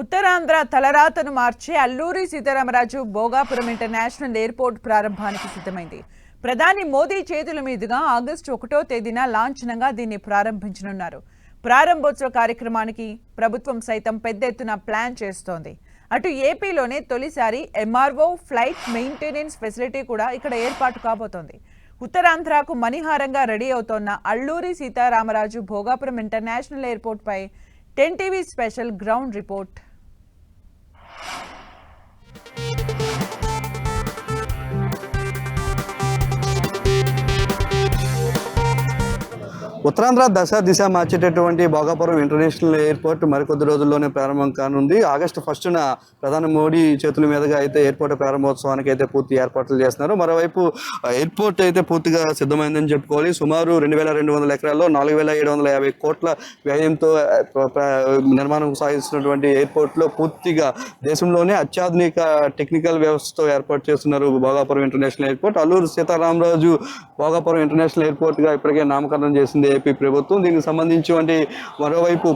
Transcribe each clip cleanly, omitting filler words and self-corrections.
ఉత్తరాంధ్ర తలరాతను మార్చే Alluri Sitaramaraju Bhogapuram international airport ప్రారంభానికి సిద్ధమైంది. ప్రధాని మోదీ చేతుల మీదుగా ఆగస్టు 1వ తేదీన లాంఛనంగా దీన్ని ప్రారంభించనున్నారు. ప్రారంభోత్సవ కార్యక్రమానికి ప్రభుత్వం సైతం పెద్ద ఎత్తున ప్లాన్ చేస్తోంది. అటు ఏపీలోనే తొలిసారి ఎంఆర్ఓ ఫ్లైట్ మెయింటెనెన్స్ ఫెసిలిటీ కూడా ఇక్కడ ఏర్పాటు కాబోతోంది. ఉత్తరాంధ్రకు మణిహారంగా రెడీ అవుతోన్న అల్లూరి సీతారామరాజు భోగాపురం ఇంటర్నేషనల్ ఎయిర్పోర్ట్ పై 10 TV special ground report. Uttarandhra దిశ మార్చేటటువంటి భోగాపురం ఇంటర్నేషనల్ ఎయిర్పోర్ట్ మరికొద్ది రోజుల్లోనే ప్రారంభం కానుంది. ఆగస్టు 1న ప్రధాని మోడీ చేతుల మీదుగా అయితే ఎయిర్పోర్ట్ ప్రారంభోత్సవానికి అయితే పూర్తి ఏర్పాట్లు చేస్తున్నారు. మరోవైపు ఎయిర్పోర్ట్ అయితే పూర్తిగా సిద్ధమైందని చెప్పుకోవాలి. సుమారు 2200 ఎకరాల్లో 4750 కోట్ల వ్యయంతో నిర్మాణం సాగిస్తున్నటువంటి ఎయిర్పోర్ట్లో పూర్తిగా దేశంలోనే అత్యాధునిక టెక్నికల్ వ్యవస్థతో ఏర్పాటు చేస్తున్నారు Bhogapuram international airport. Alluri Sitaramaraju Bhogapuram international ఎయిర్పోర్ట్గా ఇప్పటికే నామకరణం చేసింది ఏపీ ప్రభుత్వం. దీనికి సంబంధించి మరోవైపు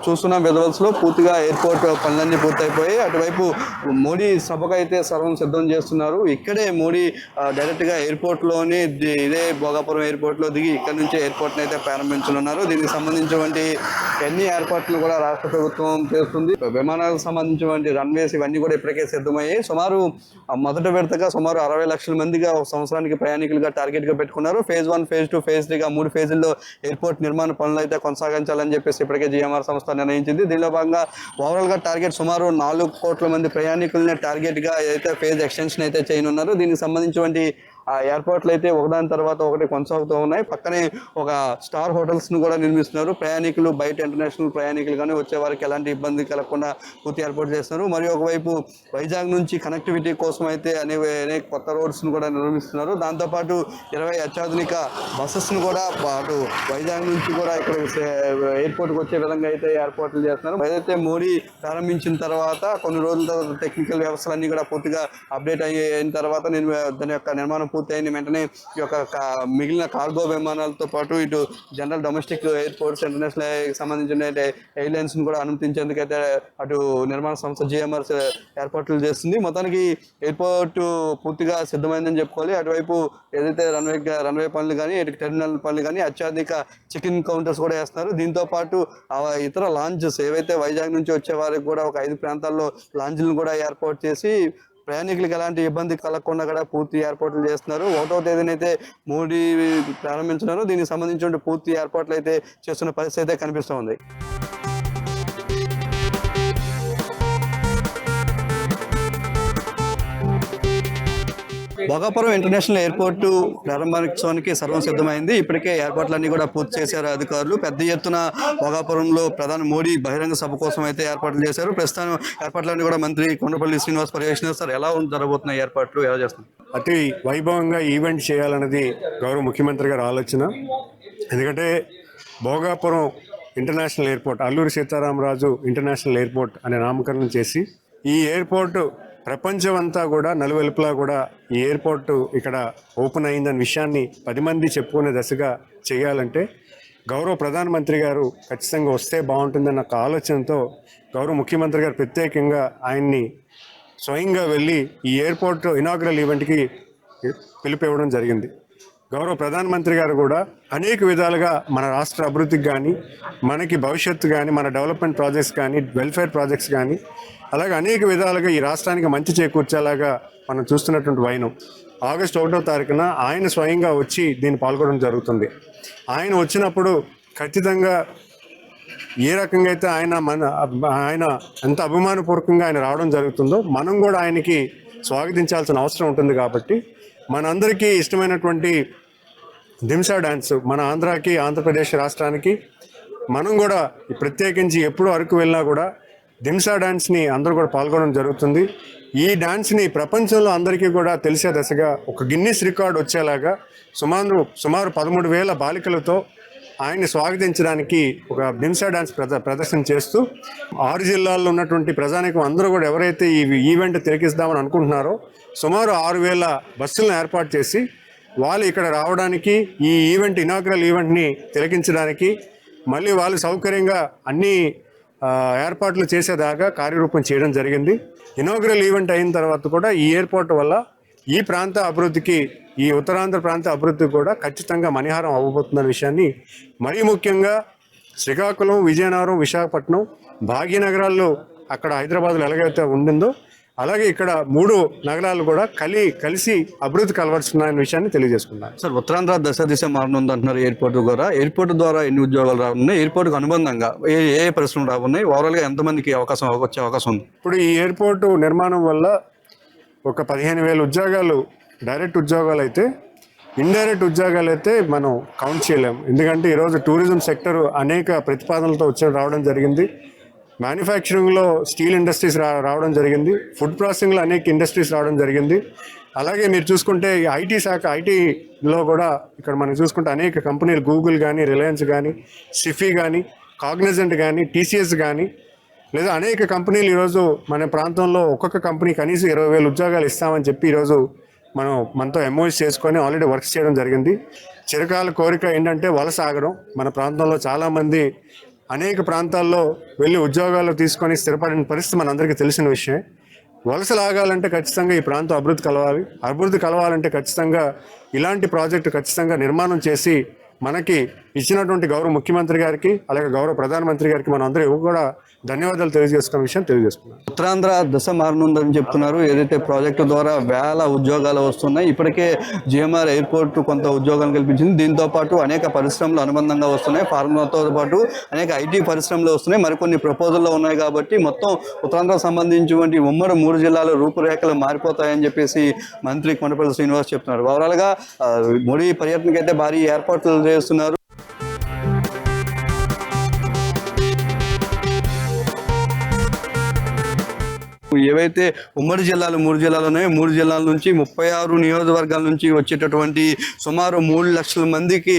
చూస్తున్న విజువల్స్లో పూర్తిగా ఎయిర్పోర్ట్ పనులన్నీ పూర్తయిపోయాయి. అటువైపు మోడీ సభకు అయితే సర్వం సిద్ధం చేస్తున్నారు. ఇక్కడే మోడీ డైరెక్ట్గా ఎయిర్పోర్ట్లోని ఇదే భోగాపురం ఎయిర్పోర్ట్లో దిగి ఇక్కడ నుంచి ఎయిర్పోర్ట్ని అయితే ప్రారంభించనున్నారు. దీనికి సంబంధించినటువంటి అన్ని ఏర్పాట్లు కూడా రాష్ట్ర ప్రభుత్వం చేస్తుంది. విమానాలకు సంబంధించినటువంటి రన్వేస్ ఇవన్నీ కూడా ఇప్పటికే సిద్ధమయ్యాయి. సుమారు మొదటి విడతగా సుమారు 60 లక్షల మందిగా ఒక సంవత్సరానికి ప్రయాణికులుగా టార్గెట్గా పెట్టుకున్నారు. ఫేజ్ 1, ఫేజ్ 2, ఫేజ్ 3గా 3 ఫేజుల్లో ఎయిర్పోర్ట్ నిర్మాణ పనులు అయితే కొనసాగించాలని చెప్పేసి ఇప్పటికే జిఎంఆర్ సంస్థ నిర్ణయించింది. దీనిలో భాగంగా ఓవరాల్గా టార్గెట్ సుమారు 4 కోట్ల మంది ప్రయాణికులనే టార్గెట్గా అయితే ఫేజ్ ఎక్స్టెన్షన్ అయితే చేయనున్నారు. దీనికి సంబంధించినటువంటి ఆ ఎయిర్పోర్ట్లు అయితే ఒకదాని తర్వాత ఒకటి కొనసాగుతూ ఉన్నాయి. పక్కనే ఒక స్టార్ హోటల్స్ను కూడా నిర్మిస్తున్నారు. ప్రయాణికులు బయట ఇంటర్నేషనల్ ప్రయాణికులు కానీ వచ్చే వారికి ఎలాంటి ఇబ్బంది కలగకుండా పూర్తి ఏర్పాటు చేస్తున్నారు. మరియు ఒకవైపు వైజాగ్ నుంచి కనెక్టివిటీ కోసం అయితే అనేక కొత్త రోడ్స్ను కూడా నిర్మిస్తున్నారు. దాంతోపాటు 20 అత్యాధునిక బస్సెస్ను కూడా అటు వైజాగ్ నుంచి కూడా ఇక్కడ ఎయిర్పోర్ట్కి వచ్చే విధంగా అయితే ఏర్పాట్లు చేస్తున్నారు. ఏదైతే మోడీ ప్రారంభించిన తర్వాత కొన్ని రోజుల తర్వాత టెక్నికల్ వ్యవస్థలన్నీ కూడా పూర్తిగా అప్డేట్ అయిన తర్వాత దాని యొక్క నిర్మాణం పూర్తయిన వెంటనే ఈ యొక్క మిగిలిన కార్గో విమానాలతో పాటు ఇటు జనరల్ డొమెస్టిక్ ఎయిర్పోర్ట్స్ ఇంటర్నేషనల్ సంబంధించిన ఎయిర్లైన్స్ కూడా అనుమతించేందుకు అయితే అటు నిర్మాణ సంస్థ జిఎంఆర్ ఏర్పాట్లు చేస్తుంది. మొత్తానికి ఎయిర్పోర్ట్ పూర్తిగా సిద్ధమైందని చెప్పుకోవాలి. అటువైపు ఏదైతే రన్వే పనులు కానీ ఇటు టెర్మినల్ పనులు కానీ అత్యాధునిక చెక్-ఇన్ కౌంటర్స్ కూడా వేస్తున్నారు. దీంతో పాటు ఇతర లాంచెస్ ఏవైతే వైజాగ్ నుంచి వచ్చే వారికి కూడా ఒక 5 ప్రాంతాల్లో లాంచ్లను కూడా ఏర్పాటు చేసి ప్రయాణికులకు ఎలాంటి ఇబ్బంది కలగకుండా కూడా పూర్తి ఏర్పాట్లు చేస్తున్నారు. 1వ తేదీనైతే మోడీ ప్రారంభించున్నారు. దీనికి సంబంధించిన పూర్తి ఏర్పాట్లు అయితే చేస్తున్న పరిస్థితి అయితే కనిపిస్తూ ఉంది. భోగాపురం ఇంటర్నేషనల్ ఎయిర్పోర్టు ప్రారంభోత్సవానికి సర్వం సిద్ధమైంది. ఇప్పటికే ఏర్పాట్లన్నీ కూడా పూర్తి చేశారు అధికారులు. పెద్ద ఎత్తున భోగాపురంలో ప్రధాని మోడీ బహిరంగ సభ కోసం అయితే ఏర్పాట్లు చేశారు. ప్రస్తుతం ఏర్పాట్లన్నీ కూడా మంత్రి కొండపల్లి శ్రీనివాస్ పర్యవేక్షిస్తారు. సార్, ఎలా జరగబోతున్నాయి ఏర్పాట్లు, ఎలా చేస్తున్నారు? అతి వైభవంగా ఈవెంట్ చేయాలన్నది గౌరవ ముఖ్యమంత్రి గారి ఆలోచన. ఎందుకంటే Bhogapuram international airport Alluri Sitaramaraju international airport అనే నామకరణం చేసి ఈ ఎయిర్పోర్టు ప్రపంచం అంతా కూడా నలువైపులా కూడా ఈ ఎయిర్పోర్టు ఇక్కడ ఓపెన్ అయిందనే విషయాన్ని 10 మంది చెప్పుకునే దశగా చేయాలంటే గౌరవ ప్రధానమంత్రి గారు ఖచ్చితంగా వస్తే బాగుంటుందన్న ఒక ఆలోచనతో గౌరవ ముఖ్యమంత్రి గారు ప్రత్యేకంగా ఆయన్ని స్వయంగా వెళ్ళి ఈ ఎయిర్పోర్ట్ ఇనాగ్రల్ ఈవెంట్కి పిలిపివ్వడం జరిగింది. గౌరవ ప్రధానమంత్రి గారు కూడా అనేక విధాలుగా మన రాష్ట్ర అభివృద్ధికి కానీ మనకి భవిష్యత్తు కానీ మన డెవలప్మెంట్ ప్రాజెక్ట్స్ కానీ వెల్ఫేర్ ప్రాజెక్ట్స్ కానీ అలాగే అనేక విధాలుగా ఈ రాష్ట్రానికి మంచి చేకూర్చేలాగా మనం చూస్తున్నటువంటి వైనం ఆగస్టు 1వ తారీఖున ఆయన స్వయంగా వచ్చి దీన్ని పాల్గొనడం జరుగుతుంది. ఆయన వచ్చినప్పుడు ఖచ్చితంగా ఏ రకంగా అయితే ఆయన ఎంత అభిమానపూర్వకంగా ఆయన రావడం జరుగుతుందో మనం కూడా ఆయనకి స్వాగతించాల్సిన అవసరం ఉంటుంది. కాబట్టి మనందరికీ ఇష్టమైనటువంటి దింసా డ్యాన్స్ మన ఆంధ్రప్రదేశ్ రాష్ట్రానికి మనం కూడా ప్రత్యేకించి ఎప్పుడు అరకు వెళ్ళినా కూడా దింసా డ్యాన్స్ని అందరూ కూడా పాల్గొనడం జరుగుతుంది. ఈ డ్యాన్స్ని ప్రపంచంలో అందరికీ కూడా తెలిసే దశగా ఒక గిన్నిస్ రికార్డ్ వచ్చేలాగా సుమారు 13,000 బాలికలతో ఆయన్ని స్వాగతించడానికి ఒక దింసా డ్యాన్స్ ప్రదర్శన చేస్తూ 6 జిల్లాల్లో ఉన్నటువంటి ప్రజానికం అందరూ కూడా ఎవరైతే ఈ ఈవెంట్ తిలకిస్తామని అనుకుంటున్నారో సుమారు 6,000 బస్సులను ఏర్పాటు చేసి వాళ్ళు ఇక్కడ రావడానికి ఈ ఈవెంట్ ఇనాగ్రల్ ఈవెంట్ని తిలకించడానికి మళ్ళీ వాళ్ళు సౌకర్యంగా అన్ని ఏర్పాట్లు చేసేదాకా కార్యరూపం చేయడం జరిగింది. ఇనాగ్రల్ ఈవెంట్ అయిన తర్వాత కూడా ఈ ఎయిర్పోర్ట్ వల్ల ఈ ప్రాంత అభివృద్ధికి, ఈ ఉత్తరాంధ్ర ప్రాంత అభివృద్ధికి కూడా ఖచ్చితంగా మణిహారం అవ్వబోతుందన్న విషయాన్ని, మరీ ముఖ్యంగా శ్రీకాకుళం, విజయనగరం, విశాఖపట్నం భాగ్యనగరాల్లో అక్కడ హైదరాబాద్లో ఎలాగైతే ఉండిందో అలాగే ఇక్కడ 3 నగరాలు కూడా కలిసి అభివృద్ధి కలవరుస్తున్నాయన్న విషయాన్ని తెలియజేసుకున్నాను. సార్, ఉత్తరాంధ్ర దిశ మారనుంది అంటున్నారు. ఎయిర్పోర్ట్ ద్వారా ఎన్ని ఉద్యోగాలు రానున్నాయి? ఎయిర్పోర్ట్కి అనుబంధంగా ఏ పరిశ్రమలు రానున్నాయి? ఓవరాల్గా ఎంతమందికి వచ్చే అవకాశం ఉంది? ఇప్పుడు ఈ ఎయిర్పోర్టు నిర్మాణం వల్ల ఒక 15,000 ఉద్యోగాలు డైరెక్ట్ ఉద్యోగాలు అయితే, ఇండైరెక్ట్ ఉద్యోగాలు అయితే మనం కౌంట్ చేయలేము. ఎందుకంటే ఈరోజు టూరిజం సెక్టర్ అనేక ప్రతిపాదనలతో రావడం జరిగింది. మ్యానుఫ్యాక్చరింగ్లో స్టీల్ ఇండస్ట్రీస్ రావడం జరిగింది. ఫుడ్ ప్రాసెసింగ్లో అనేక ఇండస్ట్రీస్ రావడం జరిగింది. అలాగే మీరు చూసుకుంటే ఐటీ శాఖ, ఐటీలో కూడా ఇక్కడ మనం చూసుకుంటే అనేక కంపెనీలు, గూగుల్ కానీ, రిలయన్స్ కానీ, సిఫీ కానీ, కాగ్నిజెంట్ కానీ, టీసీఎస్ కానీ, లేదా అనేక కంపెనీలు ఈరోజు మన ప్రాంతంలో ఒక్కొక్క కంపెనీ కనీసం 20,000 ఉద్యోగాలు ఇస్తామని చెప్పి ఈరోజు మనతో ఎంఓఎస్ చేసుకొని ఆల్రెడీ వర్క్స్ చేయడం జరిగింది. చిరకాల కోరిక ఏంటంటే వలస ఆగడం. మన ప్రాంతంలో చాలామంది అనేక ప్రాంతాల్లో వెళ్ళి ఉద్యోగాలు తీసుకొని స్థిరపడిన పరిస్థితి మనందరికీ తెలిసిన విషయమే. వలసలు ఆగాలంటే ఖచ్చితంగా ఈ ప్రాంతం అభివృద్ధి కలవాలంటే ఖచ్చితంగా ఇలాంటి ప్రాజెక్టు ఖచ్చితంగా నిర్మాణం చేసి మనకి ఇచ్చినటువంటి గౌరవ ముఖ్యమంత్రి గారికి, అలాగే గౌరవ ప్రధానమంత్రి గారికి మనం అందరూ కూడా ధన్యవాదాలు తెలియజేసుకున్న విషయం తెలియజేసుకున్నాను. ఉత్తరాంధ్ర దిశ మారనుందని చెప్తున్నారు. ఏదైతే ప్రాజెక్టు ద్వారా వేల ఉద్యోగాలు వస్తున్నాయి. ఇప్పటికే జిఎంఆర్ ఎయిర్పోర్ట్ కొంత ఉద్యోగాలు కల్పించింది. దీంతో పాటు అనేక పరిశ్రమలు అనుబంధంగా వస్తున్నాయి. ఫార్మాతో పాటు అనేక ఐటీ పరిశ్రమలు వస్తున్నాయి. మరికొన్ని ప్రపోజల్లో ఉన్నాయి. కాబట్టి మొత్తం ఉత్తరాంధ్రకు సంబంధించినటువంటి ఉమ్మడి 3 జిల్లాల రూపురేఖలు మారిపోతాయని చెప్పేసి మంత్రి కొండపల్లి శ్రీనివాస్ చెప్తున్నారు. ఓవరాల్గా మోడీ పర్యటనకి అయితే భారీ ఏర్పాట్లు చేస్తున్నారు. ఏవైతే ఉమ్మడి జిల్లాలు 3 జిల్లాలు ఉన్నాయో 3 జిల్లాల నుంచి 36 నియోజకవర్గాల నుంచి వచ్చేటటువంటి సుమారు 3 లక్షల మందికి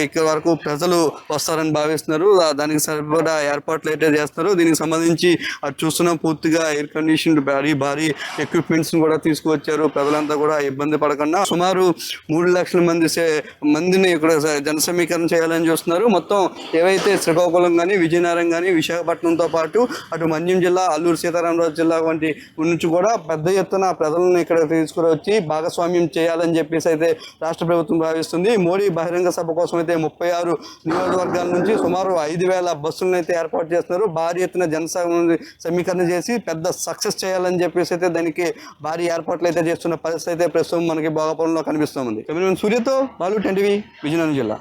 ఇక్కడ వరకు ప్రజలు వస్తారని భావిస్తున్నారు. దానికి సరిపడా ఏర్పాట్లు అయితే చేస్తున్నారు. దీనికి సంబంధించి అది చూస్తున్నాం, పూర్తిగా ఎయిర్ కండిషన్ భారీ ఎక్విప్మెంట్స్ కూడా తీసుకువచ్చారు. ప్రజలంతా కూడా ఇబ్బంది పడకుండా సుమారు 3 లక్షల మందిని ఇక్కడ జన సమీకరణ చేయాలని చూస్తున్నారు. మొత్తం ఏవైతే శ్రీకాకుళం కానీ, విజయనగరం కానీ, విశాఖపట్నంతో పాటు అటు మన్యం జిల్లా, అల్లూరు సీతారామరాజు జిల్లా వంటి నుంచి కూడా పెద్ద ఎత్తున ప్రజలను ఇక్కడ తీసుకువచ్చి భాగస్వామ్యం చేయాలని చెప్పేసి అయితే రాష్ట్ర ప్రభుత్వం భావిస్తుంది. మోడీ బహిరంగ సభ కోసం అయితే 36 నియోజకవర్గాల నుంచి సుమారు 5,000 బస్సులను అయితే ఏర్పాటు చేస్తున్నారు. భారీ ఎత్తున సమీకరణ చేసి పెద్ద సక్సెస్ చేయాలని చెప్పేసి అయితే దానికి భారీ ఏర్పాట్లు అయితే చేస్తున్న పరిస్థితి అయితే ప్రస్తుతం మనకి భోగాపురంలో కనిపిస్తుంది. సూర్యతో బాలు, 10 టీవీ, విజయనగరం జిల్లా.